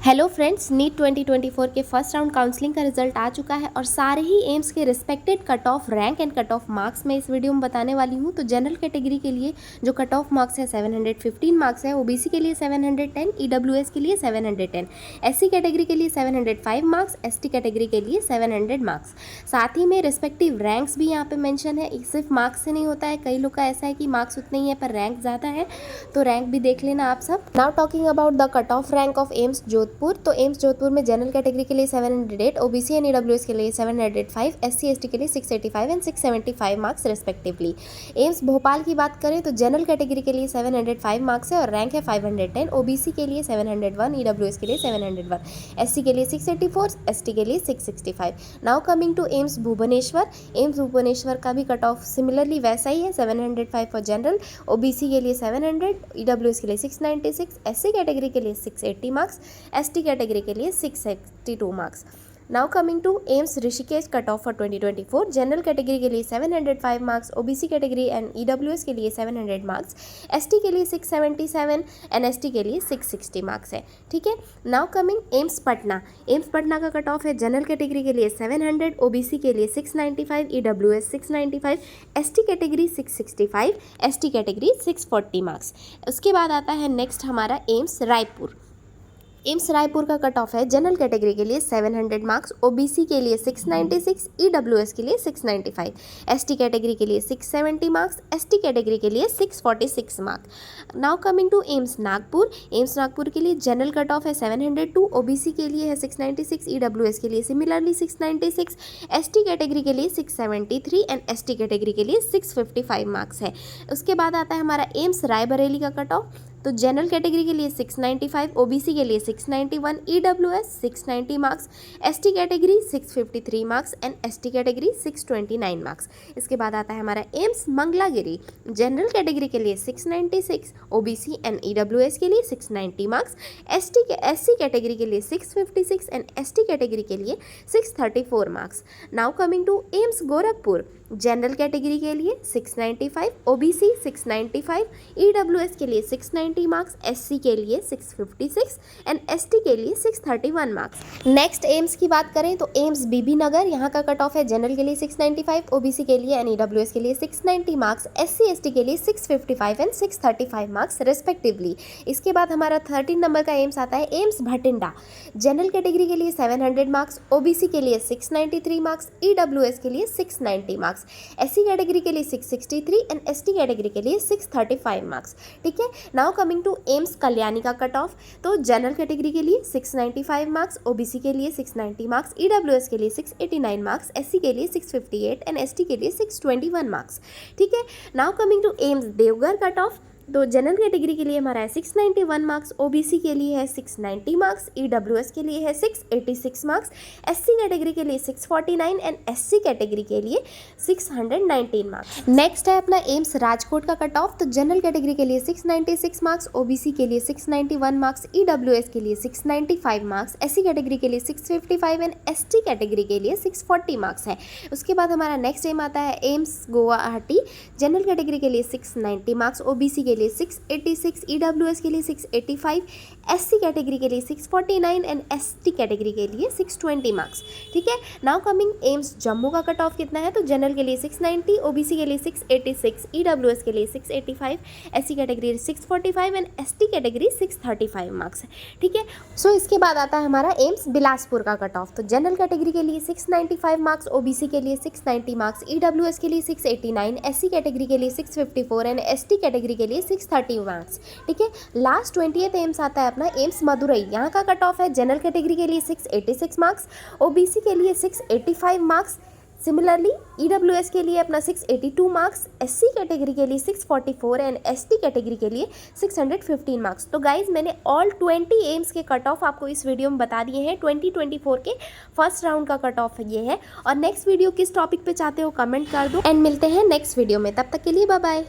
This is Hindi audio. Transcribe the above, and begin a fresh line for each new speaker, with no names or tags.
हेलो फ्रेंड्स, नीट 2024 के फर्स्ट राउंड काउंसलिंग का रिजल्ट आ चुका है और सारे ही एम्स के respected cut off rank and cut off marks मैं इस वीडियो में बताने वाली हूं। तो जनरल कैटेगरी के लिए जो कट ऑफ मार्क्स है 715 मार्क्स है, ओबीसी के लिए 710, ईडब्ल्यूएस के लिए 710, एससी कैटेगरी के लिए 705 मार्क्स, एसटी कैटेगरी के लिए 700 मार्क्स। साथ ही में रिस्पेक्टिव रैंक्स भी यहाँ पे मेंशन है। सिर्फ मार्क्स से नहीं होता है, कई लोग का ऐसा है कि मार्क्स उतने ही है पर रैंक ज़्यादा है, तो रैंक भी देख लेना आप सब। Now talking about the cut off rank of AIIMS Jodhpur. तो एम्स जोधपुर में जनरल कैटेगरी के लिए 708, ओबीसी एंड ईडब्ल्यूएस के लिए 705, एससी एसटी के लिए 685 and 675 marks respectively. AIIMS Bhopal की बात करें तो जनरल कैटेगरी के लिए 705 मार्क्स है और रैंक है 510, ओबीसी के लिए 701, ईडब्ल्यूएस के लिए 701, एससी के लिए 684, एसटी के लिए 665। Now coming to AIIMS Bhubaneswar. AIIMS Bhubaneswar का भी कट ऑफ सिमिलरली वैसा ही है, 705 फॉर जनरल, ओबीसी के लिए 700, ईडब्ल्यूएस के लिए 696, एससी कैटेगरी के लिए 680 मार्क्स, एसटी कैटेगरी के लिए 662 marks. Now coming to AIIMS Rishikesh cut off for 2024। General category के लिए 705 marks, OBC category and EWS के लिए 700 मार्क्स, एसटी के लिए 677 एंड एसटी के लिए 660 मार्क्स है। ठीक है। Now coming AIIMS Patna. AIIMS Patna का कट ऑफ है जनरल कैटेगरी के लिए 700, ओबीसी के लिए 695, EWS 695, ST category 665, ST category 640 marks. उसके बाद आता है नेक्स्ट हमारा एम्स रायपुर। एम्स रायपुर का कट ऑफ है जनरल कैटेगरी के लिए 700 मार्क्स, ओबीसी के लिए 696, ईडब्ल्यूएस के लिए 695, एसटी कैटेगरी के लिए 670 मार्क्स, एसटी कैटेगरी के लिए 646 marks. Now coming to AIIMS Nagpur. AIIMS Nagpur के लिए जनरल कट ऑफ है 702, ओबीसी के लिए है 696, ईडब्ल्यूएस के लिए सिमिलरली 696, एसटी कैटेगरी के लिए 673 एंड एसटी कैटेगरी के लिए 655 मार्क्स है। उसके बाद आता है हमारा एम्स रायबरेली का कट ऑफ। तो जनरल कैटेगरी के लिए 695, ओबीसी के लिए 691, EWS 690 marks, ST category 653 marks and ST category 629 marks. इसके बाद आता है हमारा एम्स मंगलागिरी। जनरल कैटेगरी के लिए 696, ओबीसी एंड ईडब्ल्यूएस के लिए 690 मार्क्स, एससी कैटेगरी के लिए 656 एंड एसटी कैटेगरी के लिए 634 marks. Now coming to AIIMS Gorakhpur. General category के लिए 695, ओबीसी 695, ईडब्ल्यूएस के लिए 690 मार्क्स, एससी के लिए 656 एंड एसटी के लिए 631 मार्क्स। नेक्स्ट एम्स की बात करें तो एम्स बीबी नगर। यहाँ का कट ऑफ है जनरल के लिए 695, ओबीसी के लिए एंड ईडब्ल्यूएस के लिए 690 मार्क्स, एससी एसटी के लिए 655 एंड 635 मार्क्स रिस्पेक्टिवली। इसके बाद हमारा 13 नंबर का एम्स आता है एम्स भटिंडा। जनरल कैटेगरी के लिए 700 मार्क्स, ओबीसी के लिए 693 मार्क्स, ईडब्ल्यूएस के लिए 690 मार्क्स, एससी कैटेगरी के लिए 663 एंड एसटी कैटेगरी के लिए 635 मार्क्स। ठीक है। Now coming to AIIMS Kalyani का कट ऑफ। तो जनरल कैटेगरी के लिए 695 मार्क्स, ओबीसी के लिए 690 मार्क्स, ईडब्ल्यूएस के लिए 689 मार्क्स, एससी के लिए 658 एंड एसटी के लिए 621 मार्क्स। ठीक है। Now coming to AIIMS Deoghar cut off. तो जनरल कैटेगरी के लिए हमारा है 691 मार्क्स, ओबीसी के लिए है 690 मार्क्स, ईडब्ल्यूएस के लिए है 686 मार्क्स, एससी कैटेगरी के लिए 649 एंड एससी कैटेगरी के लिए 619 मार्क्स। नेक्स्ट है अपना एम्स राजकोट का कट ऑफ। तो जनरल कैटेगरी के लिए 696 मार्क्स, ओबीसी के लिए 691 मार्क्स, ईडब्ल्यूएस के लिए 695 मार्क्स, एससी कैटेगरी के लिए 655 एंड एसटी कैटेगरी के लिए 640 मार्क्स है। उसके बाद हमारा नेक्स्ट एम आता है एम्स गुवाहाटी। जनरल कैटेगरी के लिए 690 मार्क्स, ओबीसी के लिए 686, ईडब्ल्यूएस के लिए 685, एससी कैटेगरी के लिए 649 एंड एसटी कैटेगरी के लिए 620 मार्क्स। ठीक है। नाउ कमिंग एम्स जम्मू का कट ऑफ कितना है। तो जनरल के लिए 690, ओबीसी के लिए 686, ईडब्ल्यूएस के लिए 685, SC category 645 and ST category 635 marks है। ठीक है। सो इसके बाद आता है हमारा एम्स बिलासपुर का कट ऑफ। तो जनरल कैटेगरी के लिए 695 मार्क्स, ओबीसी के लिए 690 मार्क्स, ईडब्ल्यूएस के लिए 689, एससी कैटेगरी के लिए 654 एंड एसटी कैटेगरी के लिए 630 मार्क्स। ठीक है। लास्ट 20th एम्स आता है अपना एम्स मदुरई। यहाँ का कट ऑफ है जनरल कैटेगरी के लिए 686 मार्क्स, ओबीसी के लिए 685 मार्क्स, सिमिलरली ईडब्ल्यूएस के लिए अपना 682 मार्क्स, एससी कैटेगरी के लिए 644 एंड एसटी कैटेगरी के लिए 615 मार्क्स। तो गाइज मैंने ऑल 20 एम्स के कट ऑफ आपको इस वीडियो में बता दिए हैं। 2024 के फर्स्ट राउंड का कट ऑफ ये है। और नेक्स्ट वीडियो किस टॉपिक पे चाहते हो कमेंट कर दो एंड मिलते हैं नेक्स्ट वीडियो में। तब तक के लिए बाय बाय।